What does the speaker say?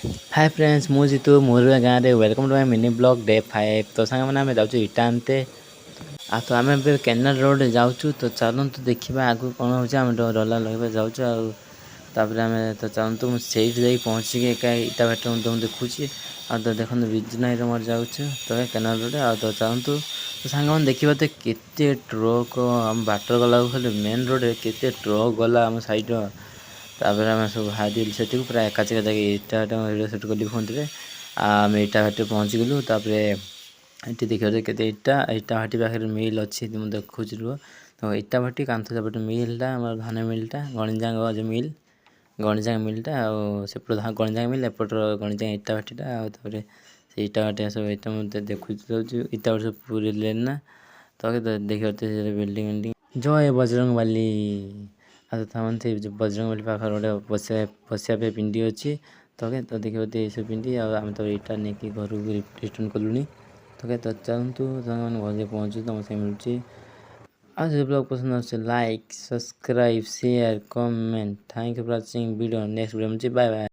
Hi friends मु जीतू मोर गाँव में welcome to my mini blog day 5 तो सांग मैंने आम जाऊँ इटा आनते आ तो आम केनाल रोड जाऊँ तो चलतु देखा आगू कौन हो डला लगे जाऊँ तापर आम तो चलतु मुझे पहुँचिक एक इटा भाट तुम देखुची आ तो देखो बिजनाई मोर जाऊँ तो केनाल रोड आ तो चलतु तो सांग मैंने देखा तो केते ट्रक आम बाटर गला खाली मेन रोड केते ट्रक गला आम साइड तापर आम सब बाहर से पूरा एकाच इटा भिडियो सुट कली फोन में आम इटा भाटी पहुँची गलु ये देखिए के इटा इटा भाटी पाखे मिल अच्छी मुझे देखुची रुह तो इटा भाटी कांथ सेपटे मिलटा आम धान मिलटा गणिजांग जो मिल गणिजांग मिलटा सेपट गणिजांग मिल एपटर गणिजांग इटा भाटीटा से इटा भाटी सब इटा मतलब देखुच इटा भाटी सब पूरी लेना तो देखिए बिल्डिंग बिल्डिंग जय बजरंग बाली से बजरंग बाली पाखे गोटे बसिया पिंडी अच्छी तो देखिए सब पिंडी आम तो इटा नहीं कि घर रिटर्न कलुनी तो चलतु मैंने घर पहुँचू तुम से मिलूँ आज ब्लॉग पसंद आसे like subscribe share comment thank you for watching video next video में बाय बाय।